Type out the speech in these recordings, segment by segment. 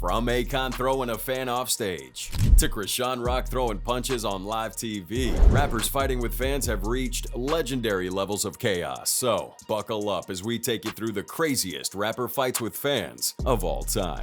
From Akon throwing a fan off stage to Chrisean Rock throwing punches on live TV, rappers fighting with fans have reached legendary levels of chaos. So, buckle up as we take you through the craziest rapper fights with fans of all time.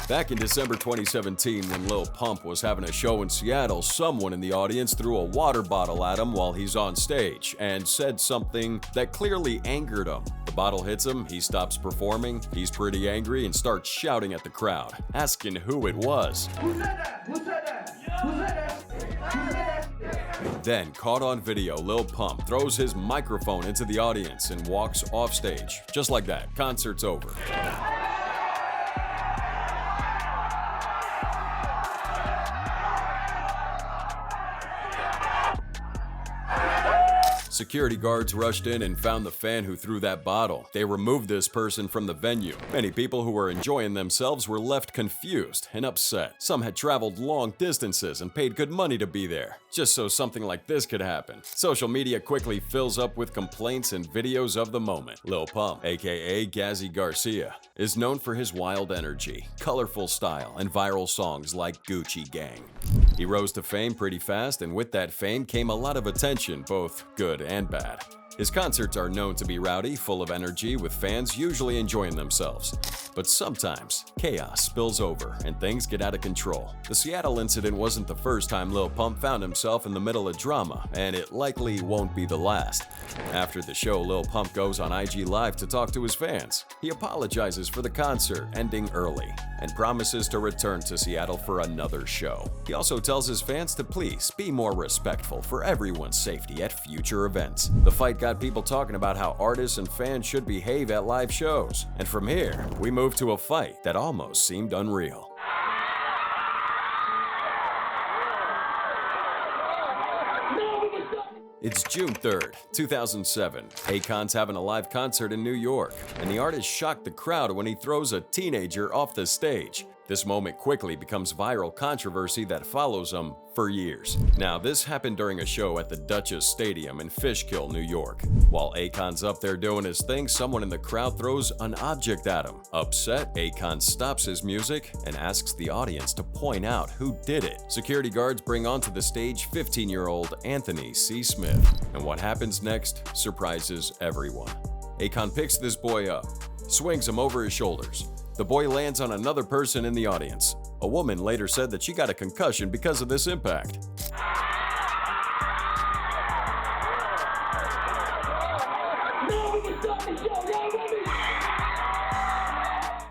Back in December 2017, when Lil Pump was having a show in Seattle, someone in the audience threw a water bottle at him while he's on stage and said something that clearly angered him. The bottle hits him, he stops performing, he's pretty angry and starts shouting at the crowd, asking who it was. Who said that? Who said that? Who said that? Who said that? Then, caught on video, Lil Pump throws his microphone into the audience and walks off stage. Just like that, concert's over. Security guards rushed in and found the fan who threw that bottle. They removed this person from the venue. Many people who were enjoying themselves were left confused and upset. Some had traveled long distances and paid good money to be there, just so something like this could happen. Social media quickly fills up with complaints and videos of the moment. Lil Pump, aka Gazi Garcia, is known for his wild energy, colorful style, and viral songs like Gucci Gang. He rose to fame pretty fast, and with that fame came a lot of attention, both good and bad. His concerts are known to be rowdy, full of energy, with fans usually enjoying themselves. But sometimes, chaos spills over and things get out of control. The Seattle incident wasn't the first time Lil Pump found himself in the middle of drama, and it likely won't be the last. After the show, Lil Pump goes on IG Live to talk to his fans. He apologizes for the concert ending early and promises to return to Seattle for another show. He also tells his fans to please be more respectful for everyone's safety at future events. The fight got people talking about how artists and fans should behave at live shows. And from here, we move to a fight that almost seemed unreal. It's June 3rd, 2007. Akon's having a live concert in New York, and the artist shocked the crowd when he throws a teenager off the stage. This moment quickly becomes viral controversy that follows him for years. Now, this happened during a show at the Duchess Stadium in Fishkill, New York. While Akon's up there doing his thing, someone in the crowd throws an object at him. Upset, Akon stops his music and asks the audience to point out who did it. Security guards bring onto the stage 15-year-old Anthony C. Smith. And what happens next surprises everyone. Akon picks this boy up, swings him over his shoulders. The boy lands on another person in the audience. A woman later said that she got a concussion because of this impact.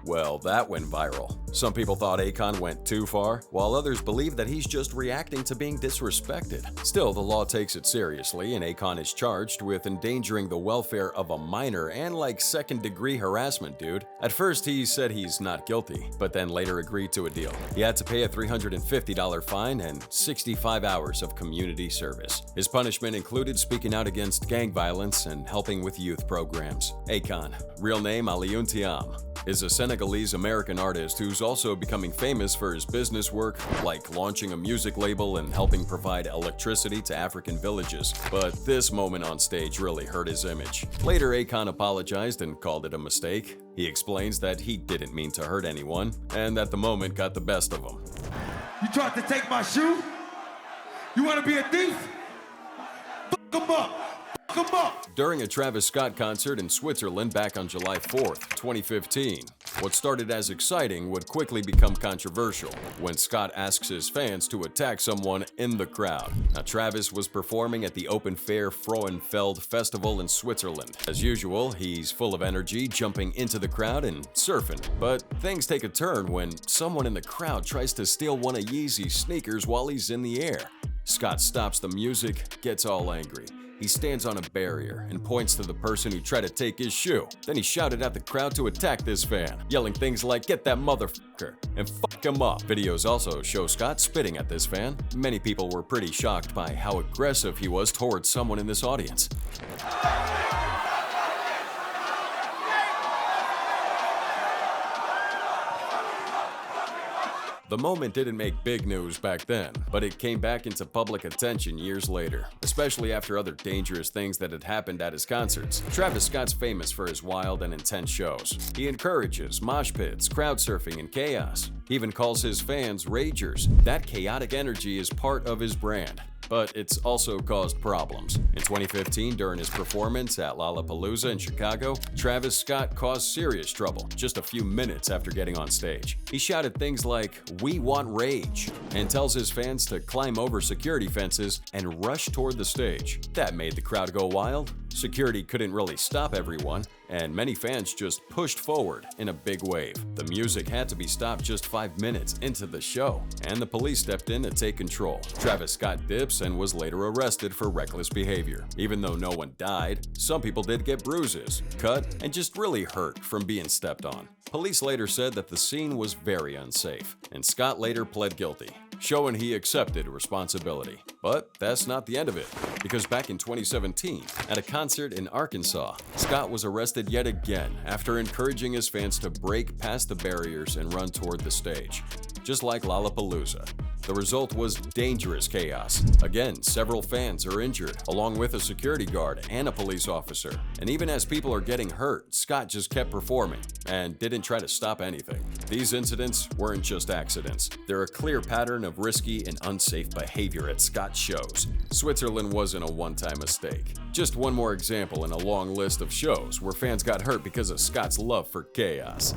Well, that went viral. Some people thought Akon went too far, while others believe that he's just reacting to being disrespected. Still, the law takes it seriously, and Akon is charged with endangering the welfare of a minor and second-degree harassment, dude. At first, he said he's not guilty, but then later agreed to a deal. He had to pay a $350 fine and 65 hours of community service. His punishment included speaking out against gang violence and helping with youth programs. Akon, real name Alioune Thiam, is a Senegalese-American artist who's also becoming famous for his business work, like launching a music label and helping provide electricity to African villages. But this moment on stage really hurt his image. Later, Akon apologized and called it a mistake. He explains that he didn't mean to hurt anyone, and that the moment got the best of him. You tried to take my shoe? You want to be a thief? Fuck 'em up! Fuck 'em up! During a Travis Scott concert in Switzerland back on July 4th, 2015, what started as exciting would quickly become controversial when Scott asks his fans to attack someone in the crowd. Now, Travis was performing at the Open Fair Frauenfeld Festival in Switzerland. As usual, he's full of energy, jumping into the crowd and surfing. But things take a turn when someone in the crowd tries to steal one of Yeezy's sneakers while he's in the air. Scott stops the music, gets all angry. He stands on a barrier and points to the person who tried to take his shoe. Then he shouted at the crowd to attack this fan, yelling things like, "Get that motherfucker," and "fuck him up." Videos also show Scott spitting at this fan. Many people were pretty shocked by how aggressive he was towards someone in this audience. The moment didn't make big news back then, but it came back into public attention years later, especially after other dangerous things that had happened at his concerts. Travis Scott's famous for his wild and intense shows. He encourages mosh pits, crowd surfing, and chaos. He even calls his fans ragers. That chaotic energy is part of his brand, but it's also caused problems. In 2015, during his performance at Lollapalooza in Chicago, Travis Scott caused serious trouble just a few minutes after getting on stage. He shouted things like, "We want rage," and tells his fans to climb over security fences and rush toward the stage. That made the crowd go wild. Security couldn't really stop everyone, and many fans just pushed forward in a big wave. The music had to be stopped just 5 minutes into the show, and the police stepped in to take control. Travis Scott dips and was later arrested for reckless behavior. Even though no one died, some people did get bruises, cut, and just really hurt from being stepped on. Police later said that the scene was very unsafe, and Scott later pled guilty, showing he accepted responsibility. But that's not the end of it, because back in 2017, at a concert in Arkansas, Scott was arrested yet again after encouraging his fans to break past the barriers and run toward the stage. Just like Lollapalooza, the result was dangerous chaos. Again, several fans are injured, along with a security guard and a police officer. And even as people are getting hurt, Scott just kept performing and didn't try to stop anything. These incidents weren't just accidents. They're a clear pattern of risky and unsafe behavior at Scott's shows. Switzerland wasn't a one-time mistake. Just one more example in a long list of shows where fans got hurt because of Scott's love for chaos.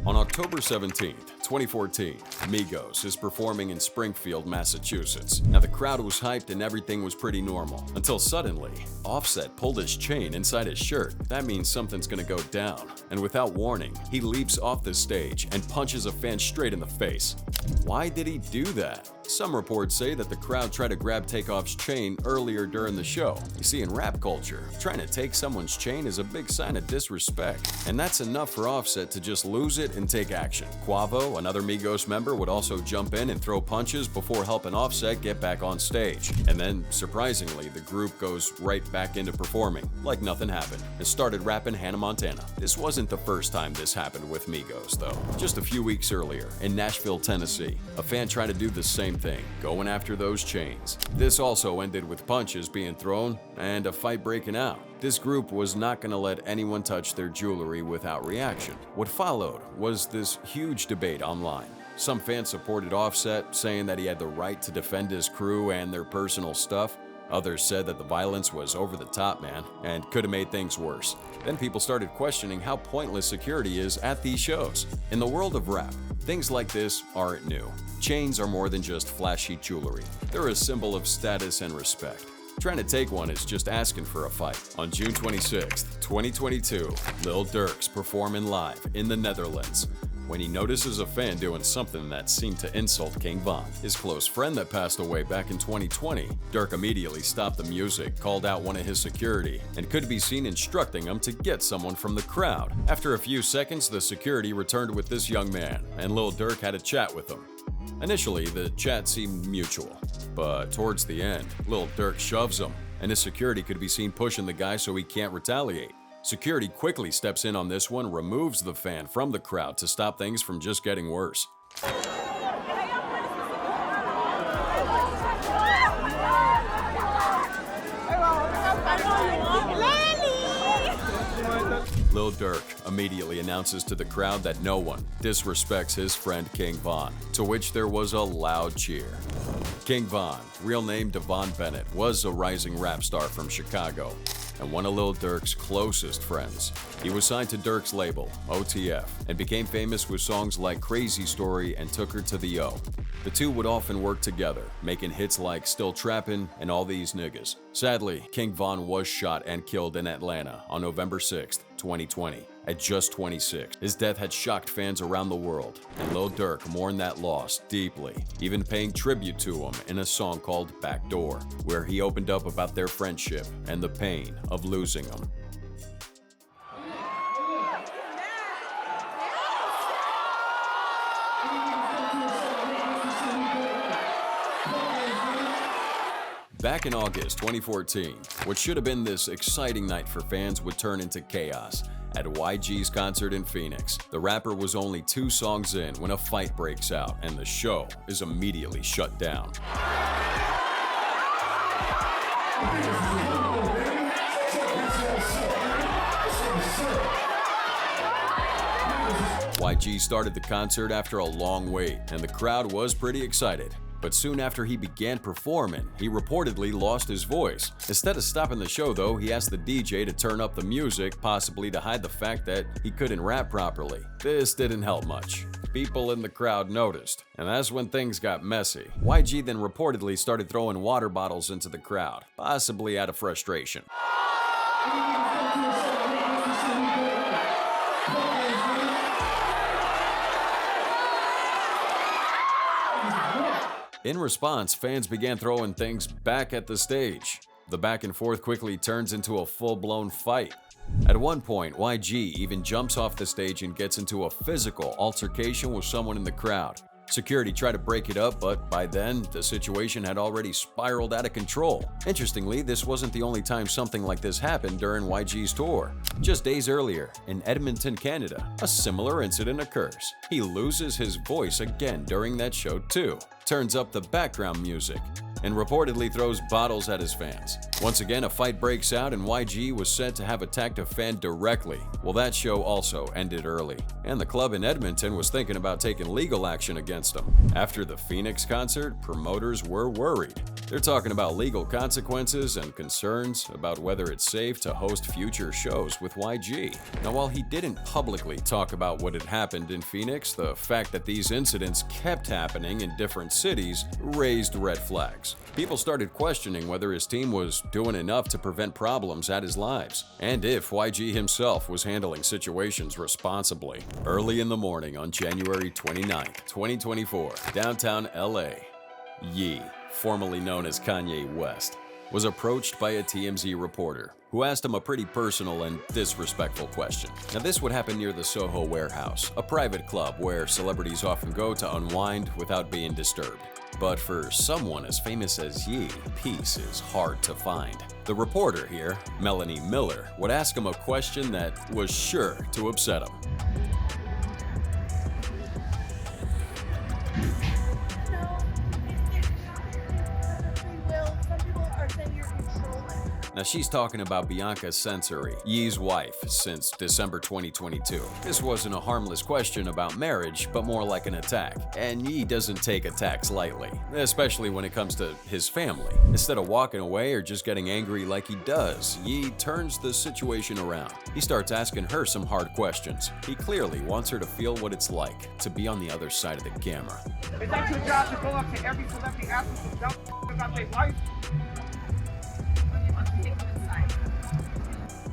On October 17th, 2014, Migos is performing in Springfield, Massachusetts. Now the crowd was hyped and everything was pretty normal, until suddenly, Offset pulled his chain inside his shirt. That means something's gonna go down. And without warning, he leaps off the stage and punches a fan straight in the face. Why did he do that? Some reports say that the crowd tried to grab Takeoff's chain earlier during the show. You see, in rap culture, trying to take someone's chain is a big sign of disrespect. And that's enough for Offset to just lose it and take action. Quavo, another Migos member, would also jump in and throw punches before helping Offset get back on stage. And then, surprisingly, the group goes right back into performing, like nothing happened, and started rapping Hannah Montana. This wasn't the first time this happened with Migos, though. Just a few weeks earlier, in Nashville, Tennessee, a fan tried to do the same thing, going after those chains. This also ended with punches being thrown and a fight breaking out. This group was not going to let anyone touch their jewelry without reaction. What followed was this huge debate online. Some fans supported Offset, saying that he had the right to defend his crew and their personal stuff. Others said that the violence was over the top, man, and could have made things worse. Then people started questioning how pointless security is at these shows. In the world of rap, things like this aren't new. Chains are more than just flashy jewelry. They're a symbol of status and respect. Trying to take one is just asking for a fight. On June 26, 2022, Lil Durk's performing live in the Netherlands when he notices a fan doing something that seemed to insult King Von, his close friend that passed away back in 2020. Durk immediately stopped the music, called out one of his security, and could be seen instructing him to get someone from the crowd. After a few seconds, the security returned with this young man, and Lil Durk had a chat with him. Initially, the chat seemed mutual, but towards the end, Lil Durk shoves him, and his security could be seen pushing the guy so he can't retaliate. Security quickly steps in on this one, removes the fan from the crowd to stop things from just getting worse. Lil Durk immediately announces to the crowd that no one disrespects his friend King Von, to which there was a loud cheer. King Von, real name Devon Bennett, was a rising rap star from Chicago and one of Lil Durk's closest friends. He was signed to Durk's label, OTF, and became famous with songs like Crazy Story and Took Her to the O. The two would often work together, making hits like Still Trappin' and All These Niggas. Sadly, King Von was shot and killed in Atlanta on November 6, 2020, at just 26. His death had shocked fans around the world, and Lil Durk mourned that loss deeply, even paying tribute to him in a song called Backdoor, where he opened up about their friendship and the pain of losing him. Back in August 2014, what should have been this exciting night for fans would turn into chaos At YG's concert in Phoenix, the rapper was only 2 songs in when a fight breaks out and the show is immediately shut down. YG started the concert after a long wait, and the crowd was pretty excited. But soon after he began performing, he reportedly lost his voice. Instead of stopping the show though, he asked the DJ to turn up the music, possibly to hide the fact that he couldn't rap properly. This didn't help much. People in the crowd noticed, and that's when things got messy. YG then reportedly started throwing water bottles into the crowd, possibly out of frustration. In response, fans began throwing things back at the stage. The back and forth quickly turns into a full-blown fight. At one point, YG even jumps off the stage and gets into a physical altercation with someone in the crowd. Security tried to break it up, but by then, the situation had already spiraled out of control. Interestingly, this wasn't the only time something like this happened during YG's tour. Just days earlier, in Edmonton, Canada, a similar incident occurs. He loses his voice again during that show too, turns up the background music, and reportedly throws bottles at his fans. Once again, a fight breaks out and YG was said to have attacked a fan directly. Well, that show also ended early, and the club in Edmonton was thinking about taking legal action against him. After the Phoenix concert, promoters were worried. They're talking about legal consequences and concerns about whether it's safe to host future shows with YG. Now, while he didn't publicly talk about what had happened in Phoenix, the fact that these incidents kept happening in different cities raised red flags. People started questioning whether his team was doing enough to prevent problems at his lives, and if YG himself was handling situations responsibly. Early in the morning on January 29, 2024, downtown LA, Ye, formerly known as Kanye West, was approached by a TMZ reporter who asked him a pretty personal and disrespectful question. Now, this would happen near the Soho Warehouse, a private club where celebrities often go to unwind without being disturbed. But for someone as famous as Ye, peace is hard to find. The reporter here, Melanie Miller, would ask him a question that was sure to upset him. Now, she's talking about Bianca Censori, Ye's wife since December 2022. This wasn't a harmless question about marriage, but more like an attack. And Ye doesn't take attacks lightly, especially when it comes to his family. Instead of walking away or just getting angry like he does, Ye turns the situation around. He starts asking her some hard questions. He clearly wants her to feel what it's like to be on the other side of the camera. Is that your job to go up to every celebrity, ask them some dumb about their life?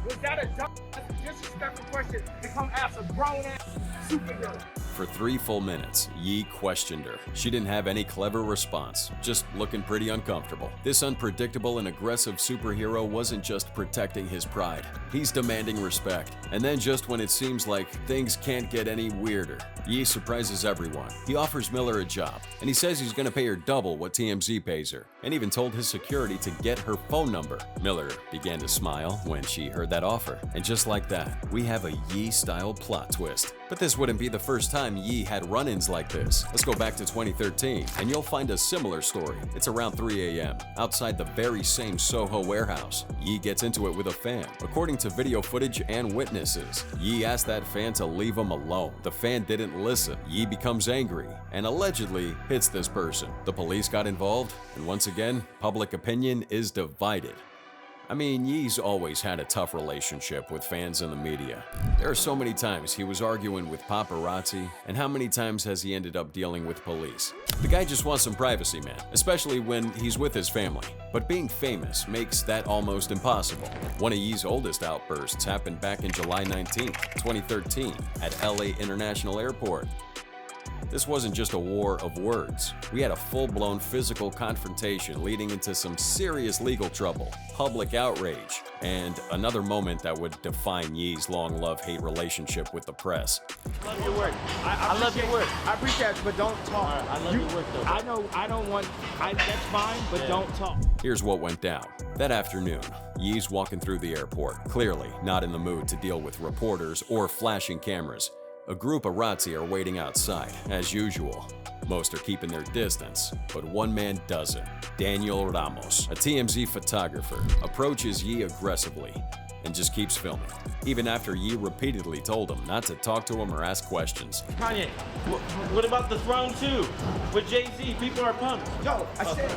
Was that a dumb, disrespectful question to come ask a grown-ass superhero? For 3 full minutes, Ye questioned her. She didn't have any clever response, just looking pretty uncomfortable. This unpredictable and aggressive superhero wasn't just protecting his pride. He's demanding respect. And then just when it seems like things can't get any weirder, Ye surprises everyone. He offers Miller a job, and he says he's gonna pay her double what TMZ pays her, and even told his security to get her phone number. Miller began to smile when she heard that offer. And just like that, we have a Ye-style plot twist. But this wouldn't be the first time Ye had run-ins like this. Let's go back to 2013, and you'll find a similar story. It's around 3 a.m., outside the very same Soho Warehouse. Ye gets into it with a fan. According to video footage and witnesses, Ye asked that fan to leave him alone. The fan didn't listen. Ye becomes angry and allegedly hits this person. The police got involved, and once again, public opinion is divided. I mean, Ye's always had a tough relationship with fans and the media. There are so many times he was arguing with paparazzi, and how many times has he ended up dealing with police? The guy just wants some privacy, man, especially when he's with his family. But being famous makes that almost impossible. One of Ye's oldest outbursts happened back in July 19, 2013, at LA International Airport. This wasn't just a war of words. We had a full-blown physical confrontation leading into some serious legal trouble, public outrage, and another moment that would define Ye's long love-hate relationship with the press. I love your work. I love your work. I appreciate it, but don't talk. I love your work, though. I don't want, that's fine, but don't talk. Here's what went down. That afternoon, Yee's walking through the airport, clearly not in the mood to deal with reporters or flashing cameras. A group of Razzi are waiting outside, as usual. Most are keeping their distance, but one man doesn't. Daniel Ramos, a TMZ photographer, approaches Yee aggressively and just keeps filming, even after Yee repeatedly told him not to talk to him or ask questions. Kanye, what about the Throne 2 with Jay-Z? People are pumped. Yo, I said,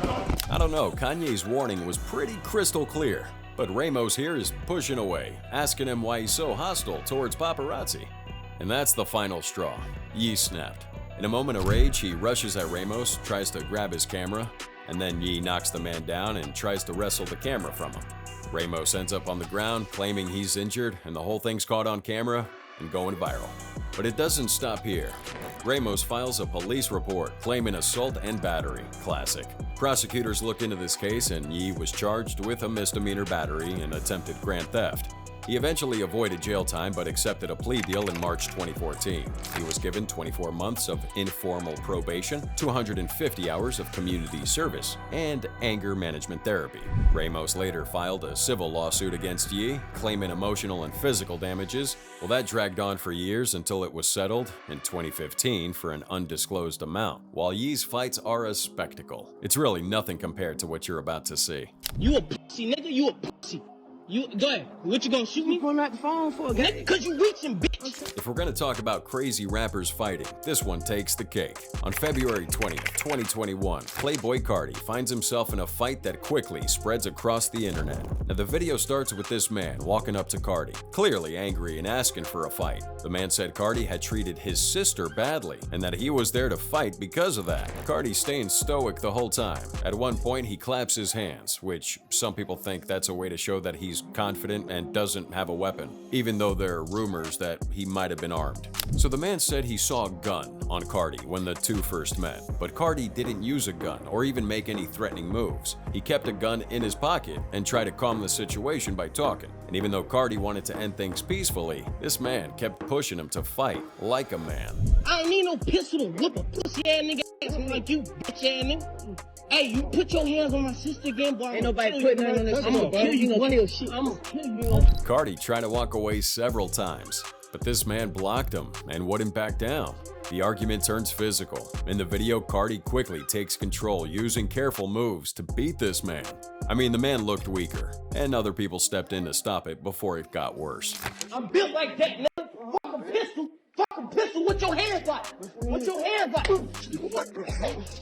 I don't know, Kanye's warning was pretty crystal clear, but Ramos here is pushing away, asking him why he's so hostile towards paparazzi. And that's the final straw. Yee snapped. In a moment of rage, he rushes at Ramos, tries to grab his camera, and then Yee knocks the man down and tries to wrestle the camera from him. Ramos ends up on the ground, claiming he's injured, and the whole thing's caught on camera and going viral. But it doesn't stop here. Ramos files a police report claiming assault and battery. Classic. Prosecutors look into this case, and Yee was charged with a misdemeanor battery and attempted grand theft. He eventually avoided jail time but accepted a plea deal in March 2014. He was given 24 months of informal probation, 250 hours of community service, and anger management therapy. Ramos later filed a civil lawsuit against Yee, claiming emotional and physical damages. Well, that dragged on for years until it was settled in 2015 for an undisclosed amount. While Yee's fights are a spectacle, it's really nothing compared to what you're about to see. You a pussy, nigga. You a pussy. You go ahead. What you gonna shoot me? going at the phone for a guy. Nigga, cause you reaching, bitch. If we're gonna talk about crazy rappers fighting, this one takes the cake. On February 20th, 2021, Playboi Carti finds himself in a fight that quickly spreads across the internet. Now, the video starts with this man walking up to Carti, clearly angry and asking for a fight. The man said Carti had treated his sister badly and that he was there to fight because of that. Carti's staying stoic the whole time. At one point, he claps his hands, which some people think that's a way to show that he's confident and doesn't have a weapon, even though there are rumors that he might have been armed. So the man said he saw a gun on Carti when the two first met, but Carti didn't use a gun or even make any threatening moves. He kept a gun in his pocket and tried to calm the situation by talking. And even though Carti wanted to end things peacefully, this man kept pushing him to fight like a man. I don't need no pistol to whoop a pussy ass nigga ass like you, bitch ass nigga. Hey, you put your hands on my sister again, boy. Ain't nobody putting her on this. I'm gonna kill you. I'm gonna kill you. Carti tried to walk away several times, but this man blocked him and wouldn't back down. The argument turns physical. In the video, Carti quickly takes control, using careful moves to beat this man. I mean, the man looked weaker, and other people stepped in to stop it before it got worse. I'm built like that, nigga. Fuck a pistol. Fuck a pistol. What your hands like? What your hands like?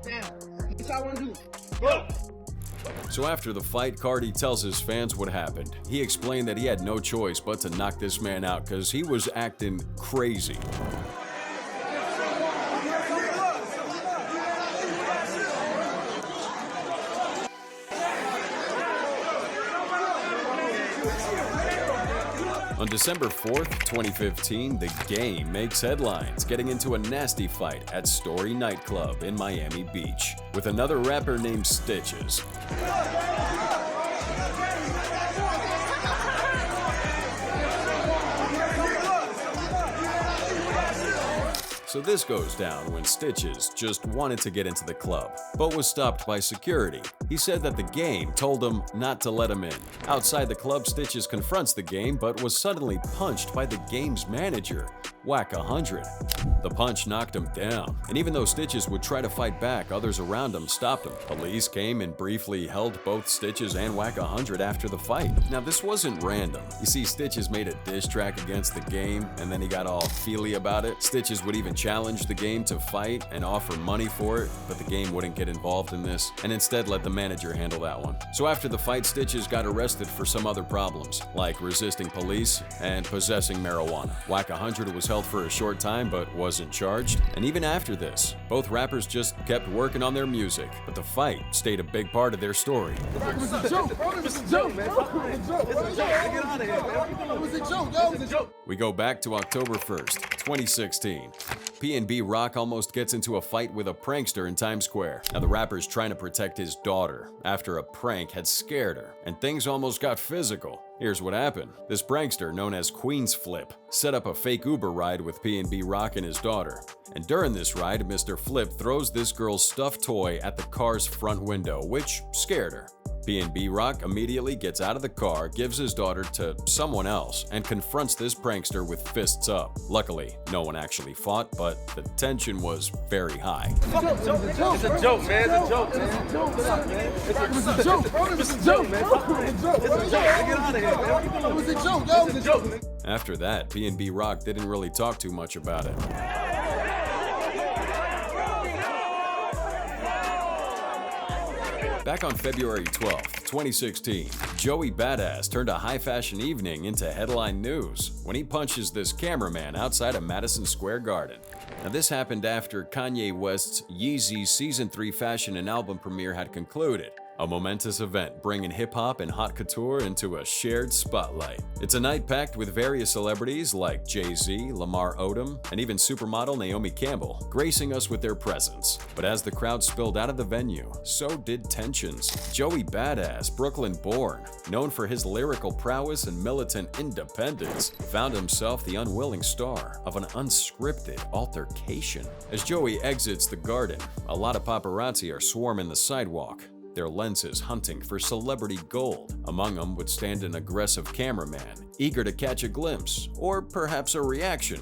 Damn. That's all I wanna do. Go. So after the fight, Carti tells his fans what happened. He explained that he had no choice but to knock this man out because he was acting crazy. On December 4th, 2015, The Game makes headlines, getting into a nasty fight at Story Nightclub in Miami Beach with another rapper named Stitches. So this goes down when Stitches just wanted to get into the club, but was stopped by security. He said that the Game told him not to let him in. Outside the club, Stitches confronts the Game, but was suddenly punched by the Game's manager, Wack 100. The punch knocked him down, and even though Stitches would try to fight back, others around him stopped him. Police came and briefly held both Stitches and Wack 100 after the fight. Now, this wasn't random. You see, Stitches made a diss track against the Game, and then he got all feely about it. Stitches would even challenge the Game to fight and offer money for it, but the Game wouldn't get involved in this, and instead let the manager handle that one. So after the fight, Stitches got arrested for some other problems, like resisting police and possessing marijuana. Wack 100 was held for a short time, but wasn't charged. And even after this, both rappers just kept working on their music, but the fight stayed a big part of their story. It was a joke, bro. It was a joke, man. It was a joke. Get out of here, man. It was a joke, yo. It was a joke. We go back to October 1st, 2016. PNB Rock almost gets into a fight with a prankster in Times Square. Now, the rapper's trying to protect his daughter after a prank had scared her, and things almost got physical. Here's what happened. This prankster, known as Queen's Flip, set up a fake Uber ride with PNB Rock and his daughter. And during this ride, Mr. Flip throws this girl's stuffed toy at the car's front window, which scared her. PNB Rock immediately gets out of the car, gives his daughter to someone else, and confronts this prankster with fists up. Luckily, no one actually fought, but the tension was very high. It's a joke, man. It's a joke, man. It's a joke, bro. It's a joke, man. It's a joke. Get out of here, man. It was a joke, yo. It's a joke, man. After that, PNB Rock didn't really talk too much about it. Back on February 12, 2016, Joey Badass turned a high-fashion evening into headline news when he punches this cameraman outside of Madison Square Garden. Now, this happened after Kanye West's Yeezy Season 3 fashion and album premiere had concluded. A momentous event bringing hip-hop and haute couture into a shared spotlight. It's a night packed with various celebrities like Jay-Z, Lamar Odom, and even supermodel Naomi Campbell gracing us with their presence. But as the crowd spilled out of the venue, so did tensions. Joey Badass, Brooklyn-born, known for his lyrical prowess and militant independence, found himself the unwilling star of an unscripted altercation. As Joey exits the garden, a lot of paparazzi are swarming the sidewalk, their lenses hunting for celebrity gold. Among them would stand an aggressive cameraman, eager to catch a glimpse, or perhaps a reaction.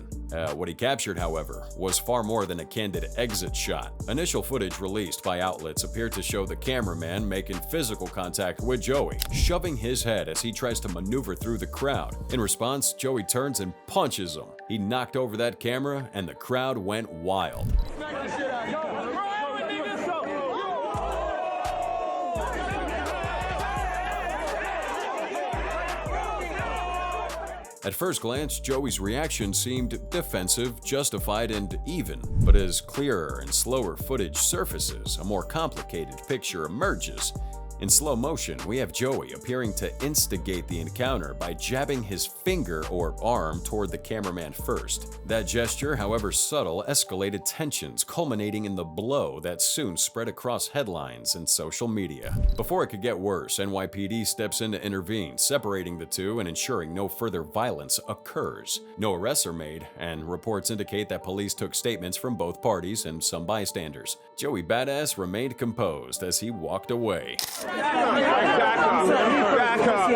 What he captured, however, was far more than a candid exit shot. Initial footage released by outlets appeared to show the cameraman making physical contact with Joey, shoving his head as he tries to maneuver through the crowd. In response, Joey turns and punches him. He knocked over that camera, and the crowd went wild. At first glance, Joey's reaction seemed defensive, justified, and even. But as clearer and slower footage surfaces, a more complicated picture emerges. In slow motion, we have Joey appearing to instigate the encounter by jabbing his finger or arm toward the cameraman first. That gesture, however subtle, escalated tensions, culminating in the blow that soon spread across headlines and social media. Before it could get worse, NYPD steps in to intervene, separating the two and ensuring no further violence occurs. No arrests are made, and reports indicate that police took statements from both parties and some bystanders. Joey Badass remained composed as he walked away. Back up. Back up.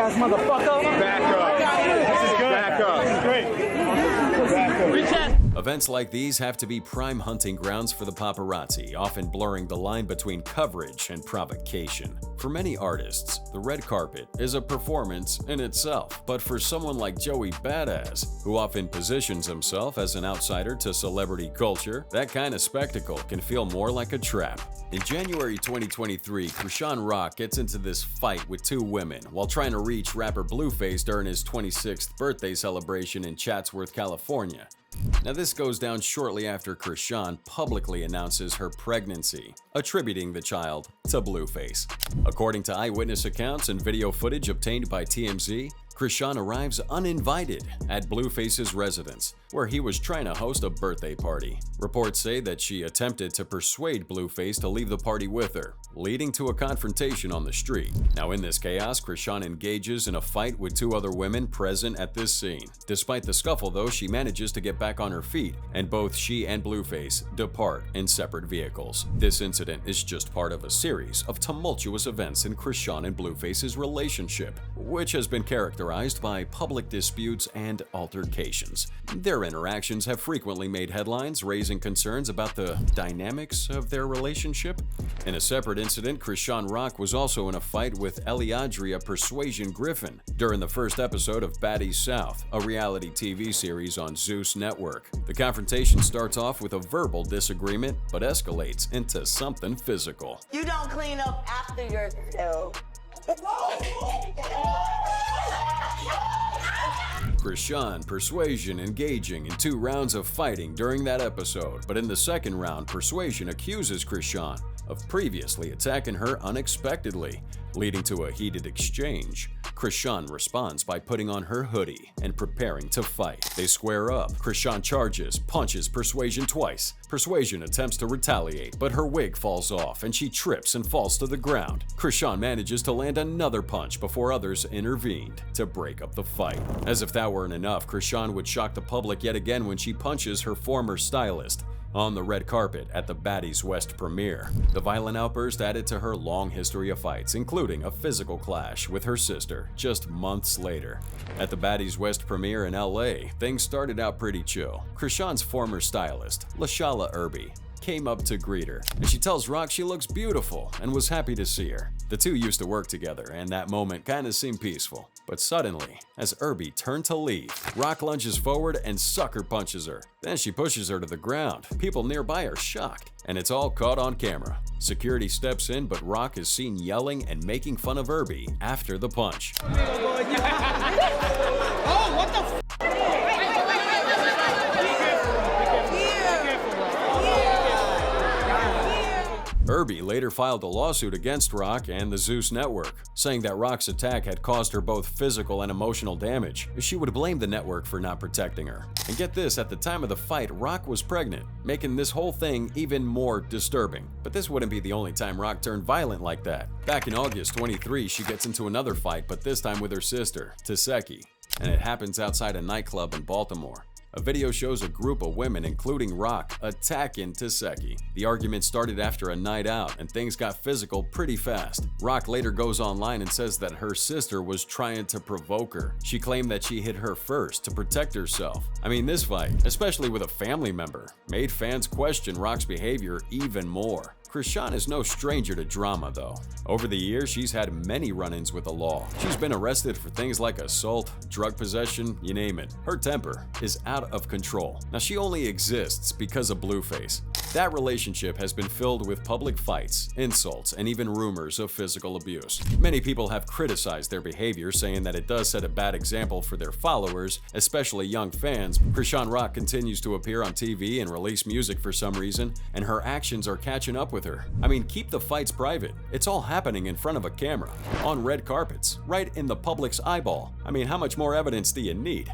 Back up. This is great. Events like these have to be prime hunting grounds for the paparazzi, often blurring the line between coverage and provocation. For many artists, the red carpet is a performance in itself, but for someone like Joey Badass, who often positions himself as an outsider to celebrity culture, that kind of spectacle can feel more like a trap. In January 2023, Chrisean Rock gets into this fight with two women while trying to reach rapper Blueface during his 26th birthday celebration in Chatsworth, California. Now, this goes down shortly after Chrisean publicly announces her pregnancy, attributing the child to Blueface. According to eyewitness accounts and video footage obtained by TMZ, Chrisean arrives uninvited at Blueface's residence, where he was trying to host a birthday party. Reports say that she attempted to persuade Blueface to leave the party with her, leading to a confrontation on the street. Now, in this chaos, Chrisean engages in a fight with two other women present at this scene. Despite the scuffle, though, she manages to get back on her feet, and both she and Blueface depart in separate vehicles. This incident is just part of a series of tumultuous events in Chrisean and Blueface's relationship, which has been characterized by public disputes and altercations. Their interactions have frequently made headlines, raising concerns about the dynamics of their relationship. In a separate incident, Chrisean Rock was also in a fight with Eliadria Persuasion Griffin during the first episode of Baddies South, a reality TV series on Zeus Network. The confrontation starts off with a verbal disagreement, but escalates into something physical. You don't clean up after yourself. Chrisean, Persuasion engaging in 2 rounds of fighting during that episode, but in the second round, Persuasion accuses Chrisean of previously attacking her unexpectedly, leading to a heated exchange. Chrisean responds by putting on her hoodie and preparing to fight. They square up. Chrisean charges, punches Persuasion twice. Persuasion attempts to retaliate, but her wig falls off and she trips and falls to the ground. Chrisean manages to land another punch before others intervened to break up the fight. As if that weren't enough, Chrisean would shock the public yet again when she punches her former stylist, on the red carpet at the Baddies West premiere. The violent outburst added to her long history of fights, including a physical clash with her sister just months later. At the Baddies West premiere in LA, things started out pretty chill. Krishan's former stylist, Lashala Irby, came up to greet her, and she tells Rock she looks beautiful and was happy to see her. The two used to work together, and that moment kinda seemed peaceful. But suddenly, as Irby turned to leave, Rock lunges forward and sucker punches her. Then she pushes her to the ground. People nearby are shocked, and it's all caught on camera. Security steps in, but Rock is seen yelling and making fun of Irby after the punch. Oh, what the f? Irby later filed a lawsuit against Rock and the Zeus network, saying that Rock's attack had caused her both physical and emotional damage. She would blame the network for not protecting her. And get this, at the time of the fight, Rock was pregnant, making this whole thing even more disturbing. But this wouldn't be the only time Rock turned violent like that. Back in August 23, she gets into another fight, but this time with her sister, Tesehki, and it happens outside a nightclub in Baltimore. A video shows a group of women, including Rock, attacking Tesehki. The argument started after a night out, and things got physical pretty fast. Rock later goes online and says that her sister was trying to provoke her. She claimed that she hit her first to protect herself. I mean, this fight, especially with a family member, made fans question Rock's behavior even more. Krishan is no stranger to drama, though. Over the years, she's had many run-ins with the law. She's been arrested for things like assault, drug possession, you name it. Her temper is out of control. Now, she only exists because of Blueface. That relationship has been filled with public fights, insults, and even rumors of physical abuse. Many people have criticized their behavior, saying that it does set a bad example for their followers, especially young fans. Krishan Rock continues to appear on TV and release music for some reason, and her actions are catching up with her. I mean, keep the fights private. It's all happening in front of a camera, on red carpets, right in the public's eyeball. I mean, how much more evidence do you need?